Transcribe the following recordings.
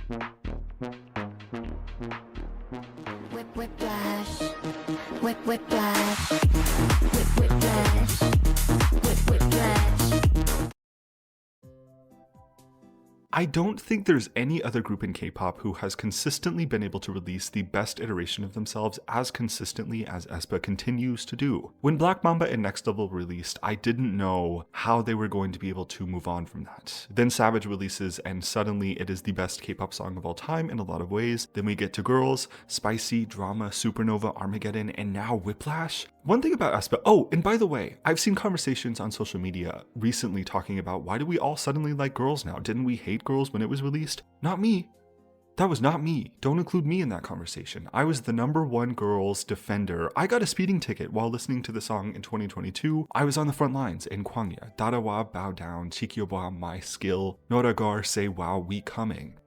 Whiplash, whiplash, whiplash, whiplash. I don't think there's any other group in K-pop who has consistently been able to release the best iteration of themselves as consistently as aespa continues to do. When Black Mamba and Next Level released, I didn't know how they were going to be able to move on from that. Then Savage releases and suddenly it is the best K-pop song of all time in a lot of ways. Then we get to Girls, Spicy, Drama, Supernova, Armageddon, and now Whiplash. One thing about aespa, oh, and by the way, I've seen conversations on social media recently talking about why do we all suddenly like Girls now? Didn't we hate Girls when it was released? Not me. That was not me. Don't include me in that conversation. I was the #1 Girls defender. I got a speeding ticket while listening to the song in 2022. I was on the front lines in Kwangya. Dadawa, bow down, Chikyoba, my skill. Noragar, say wow, we coming.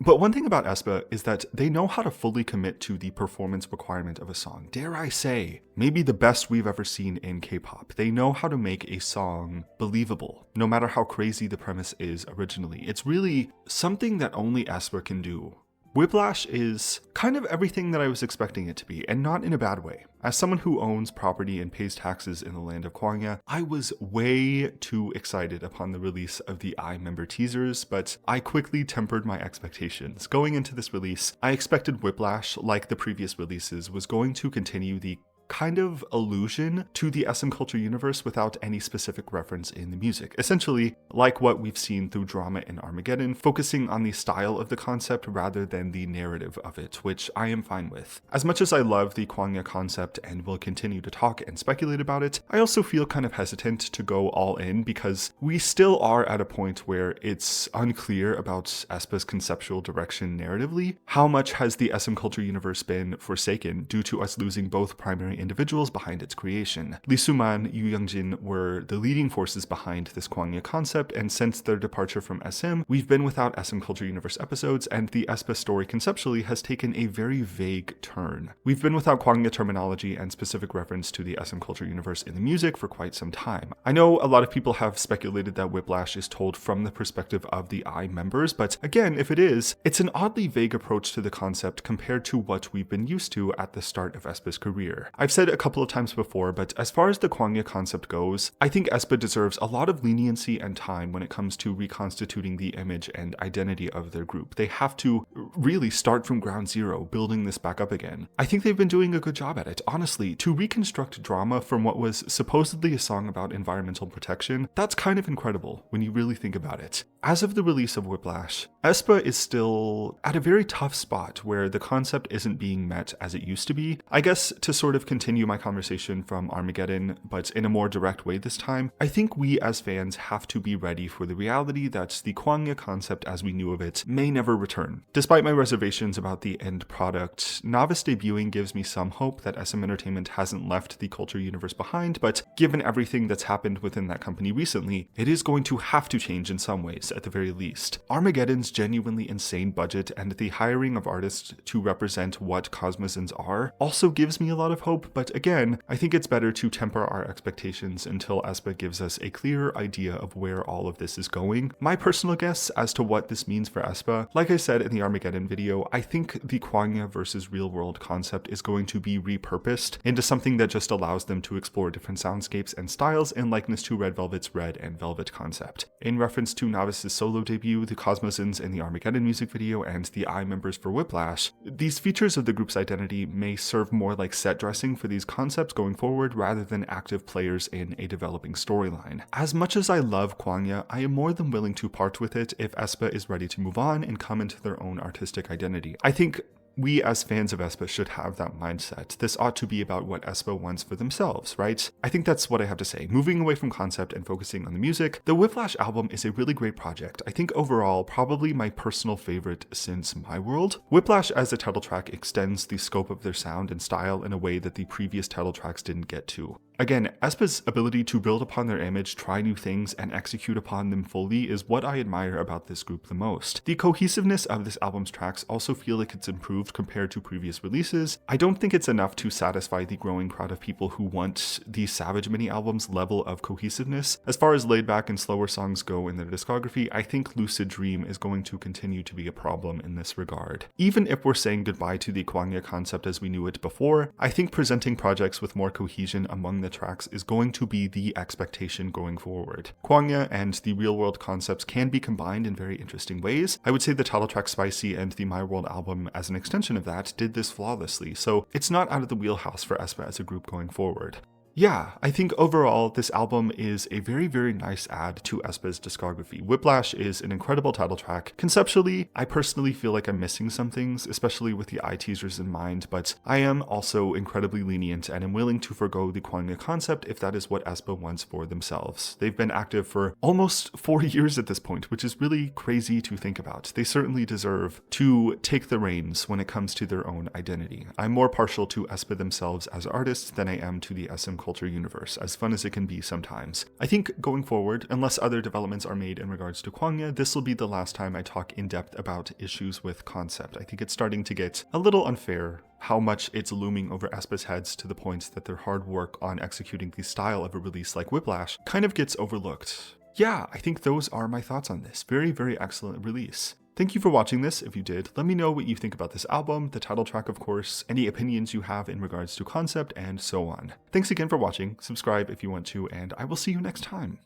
But one thing about aespa is that they know how to fully commit to the performance requirement of a song. Dare I say, maybe the best we've ever seen in K-pop. They know how to make a song believable, no matter how crazy the premise is originally. It's really something that only aespa can do. Whiplash is kind of everything that I was expecting it to be, and not in a bad way. As someone who owns property and pays taxes in the land of Kwangya, I was way too excited upon the release of the I-member teasers, but I quickly tempered my expectations. Going into this release, I expected Whiplash, like the previous releases, was going to continue the kind of allusion to the SM culture universe without any specific reference in the music. Essentially, like what we've seen through Drama and Armageddon, focusing on the style of the concept rather than the narrative of it, which I am fine with. As much as I love the Kwangya concept and will continue to talk and speculate about it, I also feel kind of hesitant to go all in because we still are at a point where it's unclear about aespa's conceptual direction narratively. How much has the SM culture universe been forsaken due to us losing both primary individuals behind its creation? Lee Soo-man, Yoo Young-jin were the leading forces behind this Kwangya concept, and since their departure from SM, we've been without SM Culture Universe episodes, and the aespa story conceptually has taken a very vague turn. We've been without Kwangya terminology and specific reference to the SM Culture Universe in the music for quite some time. I know a lot of people have speculated that Whiplash is told from the perspective of the I members, but again, if it is, it's an oddly vague approach to the concept compared to what we've been used to at the start of aespa's career. I've said a couple of times before, but as far as the Kwangya concept goes, I think aespa deserves a lot of leniency and time when it comes to reconstituting the image and identity of their group. They have to really start from ground zero, building this back up again. I think they've been doing a good job at it. Honestly, to reconstruct Drama from what was supposedly a song about environmental protection, that's kind of incredible when you really think about it. As of the release of Whiplash, aespa is still at a very tough spot where the concept isn't being met as it used to be. I guess to sort of continue my conversation from Armageddon, but in a more direct way this time, I think we as fans have to be ready for the reality that the Kwangya concept as we knew of it may never return. Despite my reservations about the end product, Novice debuting gives me some hope that SM Entertainment hasn't left the culture universe behind, but given everything that's happened within that company recently, it is going to have to change in some ways at the very least. Armageddon's genuinely insane budget and the hiring of artists to represent what Cosmosins are also gives me a lot of hope, but again, I think it's better to temper our expectations until aespa gives us a clearer idea of where all of this is going. My personal guess as to what this means for aespa, like I said in the Armageddon video, I think the Kwangya versus real world concept is going to be repurposed into something that just allows them to explore different soundscapes and styles in likeness to Red Velvet's Red and Velvet concept. In reference to Novice's solo debut, the Cosmosins in the Armageddon music video, and the I members for Whiplash, these features of the group's identity may serve more like set dressing for these concepts going forward rather than active players in a developing storyline. As much as I love Kwangya, I am more than willing to part with it if aespa is ready to move on and come into their own artistic identity. I think we as fans of aespa should have that mindset. This ought to be about what aespa wants for themselves, right? I think that's what I have to say. Moving away from concept and focusing on the music, the Whiplash album is a really great project. I think overall, probably my personal favorite since My World. Whiplash as a title track extends the scope of their sound and style in a way that the previous title tracks didn't get to. Again, aespa's ability to build upon their image, try new things, and execute upon them fully is what I admire about this group the most. The cohesiveness of this album's tracks also feel like it's improved improved compared to previous releases, I don't think it's enough to satisfy the growing crowd of people who want the Savage mini album's level of cohesiveness. As far as laid back and slower songs go in their discography, I think Lucid Dream is going to continue to be a problem in this regard. Even if we're saying goodbye to the Kwangya concept as we knew it before, I think presenting projects with more cohesion among the tracks is going to be the expectation going forward. Kwangya and the real world concepts can be combined in very interesting ways. I would say the title track Spicy and the My World album as an extension of that did this flawlessly, so it's not out of the wheelhouse for aespa as a group going forward. Yeah, I think overall this album is a very, very nice add to aespa's discography. Whiplash is an incredible title track. Conceptually, I personally feel like I'm missing some things, especially with the eye teasers in mind, but I am also incredibly lenient and am willing to forgo the Kwangya concept if that is what aespa wants for themselves. They've been active for almost 4 years at this point, which is really crazy to think about. They certainly deserve to take the reins when it comes to their own identity. I'm more partial to aespa themselves as artists than I am to the SM culture universe, as fun as it can be sometimes. I think going forward, unless other developments are made in regards to Kwangya, this will be the last time I talk in depth about issues with concept. I think it's starting to get a little unfair how much it's looming over aespa's heads to the point that their hard work on executing the style of a release like Whiplash kind of gets overlooked. Yeah, I think those are my thoughts on this. Very, very excellent release. Thank you for watching this. If you did, let me know what you think about this album, the title track of course, any opinions you have in regards to concept, and so on. Thanks again for watching, subscribe if you want to, and I will see you next time.